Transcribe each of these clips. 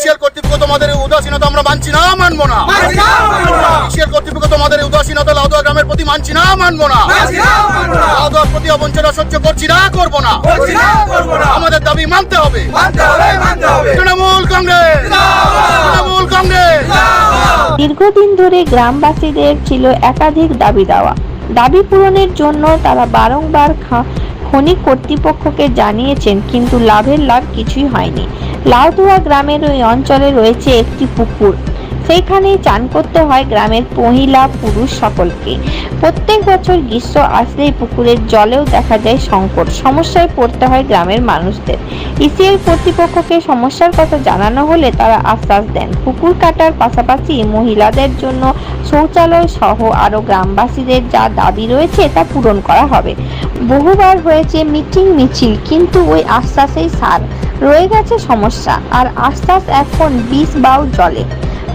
ECL কর্তৃপক্ষ তোমাদের উদাসীনতা আমরা মানছি না, মানবো না। ইসিএল কর্তৃপক্ষ তোমাদের উদাসীনতা লাউদোয়া গ্রামের প্রতি মানছি না, মানবো না। লাউদোয়ার প্রতি অবঞ্চনা সহ্য করছি না, করবো না। আমাদের দাবি মানতে হবে। তৃণমূল কংগ্রেস, তৃণমূল কংগ্রেস। দীর্ঘদিন ধরে গ্রামবাসীদের ছিল একাধিক দাবি দেওয়া। দাবি পূরণের জন্য তারা বারংবার খনি কর্তৃপক্ষকে জানিয়েছেন, কিন্তু লাভের লাভ কিছুই হয়নি। লাউদোয়া গ্রামের ওই অঞ্চলে রয়েছে একটি পুকুর, সেইখানেই চান করতে হয় গ্রামের মহিলা পুরুষ সকলকে। প্রত্যেক বছর গ্রীষ্ম আসলেই পুকুরের জলেও দেখা যায় সংকট, সমস্যায় পড়তে হয় গ্রামের মানুষদের। ইসিএল কর্তৃপক্ষকে সমস্যার কথা জানানো হলে তারা আশ্বাস দেন পুকুর কাটার পাশাপাশি মহিলাদের জন্য শৌচালয় সহ আরো গ্রামবাসীদের যা দাবি রয়েছে তা পূরণ করা হবে। বহুবার হয়েছে মিটিং মিছিল, কিন্তু ওই আশ্বাসেই সার রয়ে গেছে সমস্যা, আর আশ্বাস এখন 20 বাউ জলে।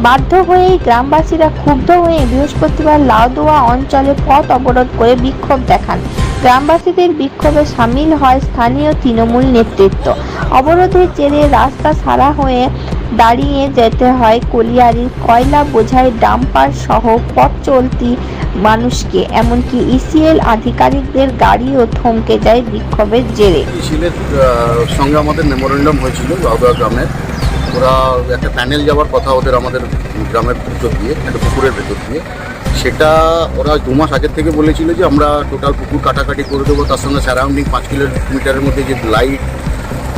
বাধ্য হয়েই গ্রামবাসীরা ক্ষুব্ধ হয়ে বৃহস্পতিবার লাউদোয়া অঞ্চলে পথ অবরোধ করে বিক্ষোভ দেখান। গ্রামবাসীদের বিক্ষোভে সামিল হয় স্থানীয় তৃণমূল নেতৃত্ব। অবরোধের জেরে রাস্তা ছাড়া হয়ে দাঁড়িয়ে যেতে হয় কলিয়ারির কয়লা বোঝাই ডাম্পার সহ পথ চলতি মানুষকে, এমনকি ইসিএল আধিকারিকদের গাড়িও থমকে যায় বিক্ষোভের জেরে। ইসিএলের সঙ্গে আমাদের মেমোরেন্ডাম হয়েছিল লাউদোয়া গ্রামে। ওরা একটা প্যানেল যাওয়ার কথা ওদের আমাদের গ্রামের ভিতর দিয়ে, একটা পুকুরের ভেতর দিয়ে, সেটা ওরা 2 মাস আগের থেকে বলেছিল যে আমরা টোটাল পুকুর কাটাকাটি করে দেবো, তার সঙ্গে সারাউন্ডিং 5 কিলোমিটারের মধ্যে যে লাইট,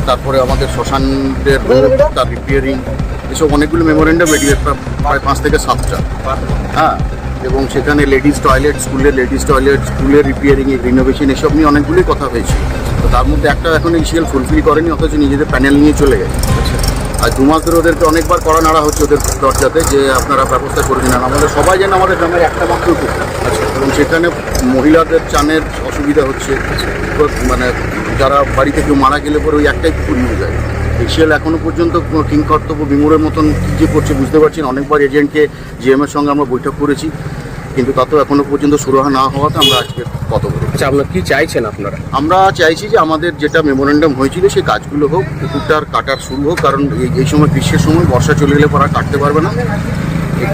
তারপরে আমাদের শ্মশানের রোড, তার রিপেয়ারিং, এসব অনেকগুলো মেমোরেন্ডাম বেরিয়ে প্রায় 5 থেকে 7টা। হ্যাঁ, এবং সেখানে লেডিস টয়লেট, স্কুলের লেডিস টয়লেট, স্কুলের রিপেয়ারিং, রিনোভেশন, এসব নিয়ে অনেকগুলোই কথা হয়েছিল। তো তার মধ্যে একটা এখন ইসিএল ফুলফিল করেনি, অথচ নিজেদের প্যানেল নিয়ে চলে গেছে। আর 2 মাস ধরে ওদেরকে অনেকবার কড়া নাড়া হচ্ছে ওদের দরজাতে যে আপনারা ব্যবস্থা করে দিন। আমাদের সবাই যেন আমাদের গ্রামের একটা মাত্র পুকুর, এবং সেখানে মহিলাদের চানের অসুবিধা হচ্ছে। মানে যারা বাড়ি থেকে মারা গেলে পরে ওই একটাই পুকুর নিয়ে যায়। ইসিএল এখনও পর্যন্ত কিংকর্তব্য বিমূঢ়ের মতন কী যে করছে বুঝতে পারছেন। অনেকবার এজেন্টকে জিএমের সঙ্গে আমরা বৈঠক করেছি, কিন্তু তাতেও এখনও পর্যন্ত সুরাহা না হওয়াতে আমরা আজকে কত বলি। আচ্ছা, আপনারা কি চাইছেন? আমরা চাইছি যে আমাদের যেটা মেমোরেন্ডাম হয়েছিল সেই কাজগুলো হোক, পুকুরটার কাটার শুরু হোক, কারণ এই সময় গ্রীষ্মের সময় বর্ষা চলে গেলে পরে কাটতে পারবে না।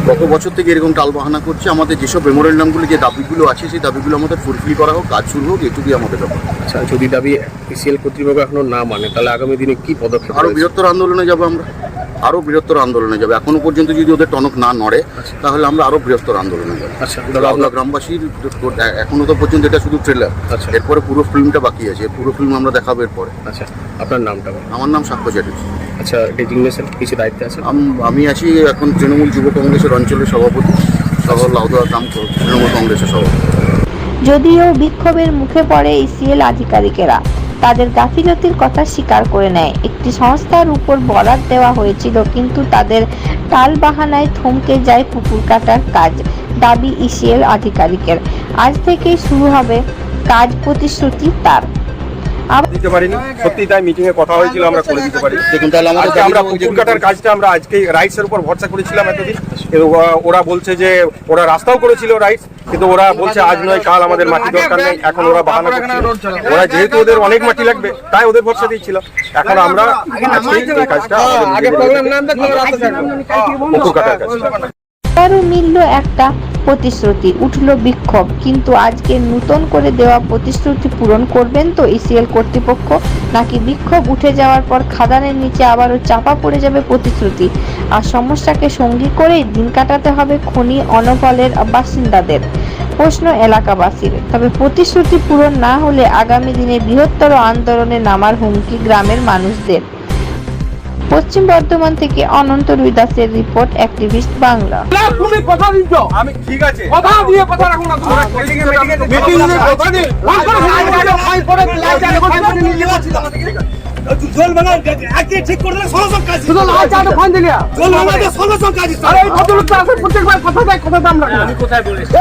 গত বছর থেকে এরকম টালবাহানা করছে। আমাদের যেসব মেমোরেন্ডামগুলো, যে দাবিগুলো আছে, সেই দাবিগুলো আমাদের ফুলফিল করা হোক, কাজ শুরু হোক, এটুকুই আমাদের ব্যাপার। আচ্ছা, যদি দাবি ইসিএল কর্তৃপক্ষ এখনো না মানে, তাহলে আগামী দিনে কি পদক্ষেপ? আরও বৃহত্তর আন্দোলনে যাবো আমরা, আরও বৃহত্তর আন্দোলনে যাবে। এখনো পর্যন্ত যদি ওদের টনক না নড়ে, তাহলে আমরা আরও বৃহত্তর আন্দোলনে যাবো। আচ্ছা, লাউদোয়া গ্রামবাসীর এখনো তো পর্যন্ত এটা শুধু ট্রেলার। আচ্ছা, এরপরে পুরো ফিল্মটা বাকি আছে, পুরো ফিল্ম আমরা দেখাবো এরপরে। আচ্ছা, আপনার নামটা? আমার নাম সাক্ষ্য চ্যাটার্জি। আচ্ছা, ডেজিগনেশন কিছু দায়িত্বে আছে? আমি আছি এখন তৃণমূল যুব কংগ্রেসের অঞ্চলের সভাপতি, সহ লাউদোয়া গ্রাম তৃণমূল কংগ্রেসের সভাপতি। যদিও বিক্ষোভের মুখে পড়ে ইসিএল আধিকারিকেরা, তাদের গাফিলতির কথা স্বীকার করে নেয়। একটি সংস্থার উপর বরাদ দেওয়া হয়েছিল, কিন্তু তাদের টালবাহানায় থমকে যায় পুকুর কাটার কাজ। দাবি ইসিএল আধিকারিকের, আজ থেকেই শুরু হবে কাজ, প্রতিশ্রুতি তার। দিতে পারিনি, সত্যি তাই। মিটিং এ কথা হয়েছিল, আমরা করে দিতে পারি। দেখুন, তাহলে আমরা পুকুর কাটার কাজটা আমরা আজকে রাইটসের উপর ভরসা করেছিলাম এতদিন। ওরা বলছে যে ওরা রাস্তাও করেছিল রাইটস, কিন্তু ওরা বলছে আজ নয় কাল আমাদের মাটি দরকার নেই। এখন ওরা বাহানা করছে। ওরা যেহেতু ওদের অনেক মাটি লাগবে, তাই ওদের ভরসা দিয়েছিল। এখন আমরা আজকে এই কাজটা পুকুর কাটার কাজ আবারও মিলল একটা প্রতিশ্রুতি, উঠল বিক্ষোভ। কিন্তু আজকে নতুন করে দেওয়া প্রতিশ্রুতি পূরণ করবেন তো ইসিএল কর্তৃপক্ষ, নাকি বিক্ষোভ উঠে যাওয়ার পর খাদানের নিচে আবারও চাপা পড়ে যাবে প্রতিশ্রুতি? আর সমস্যাকে সঙ্গী করেই দিন কাটাতে হবে খনি অনবলের বাসিন্দাদের, প্রশ্ন এলাকাবাসীর। তবে প্রতিশ্রুতি পূরণ না হলে আগামী দিনে বৃহত্তর আন্দোলনে নামার হুমকি গ্রামের মানুষদের। পশ্চিম বর্ধমান থেকে অনন্ত রুইদাসের রিপোর্ট, অ্যাক্টিভিস্ট বাংলা। তুমি কথা দিচ্ছ, আমি ঠিক আছে কথা দিয়ে কথা রাখো না। তোমরা মিটিং এ কথা দিই ফাইল করে জল বানা আগে ঠিক করে দিলে সব কাজ শুধু লাল চাটা ফাইন দিলিয়া জল বানাতে সব কাজ। আরে এই ভদ্রলোক তো আসলে প্রত্যেকবার কথা দেয়, কথা দাম রাখে। আমি কোথায় বলেছি?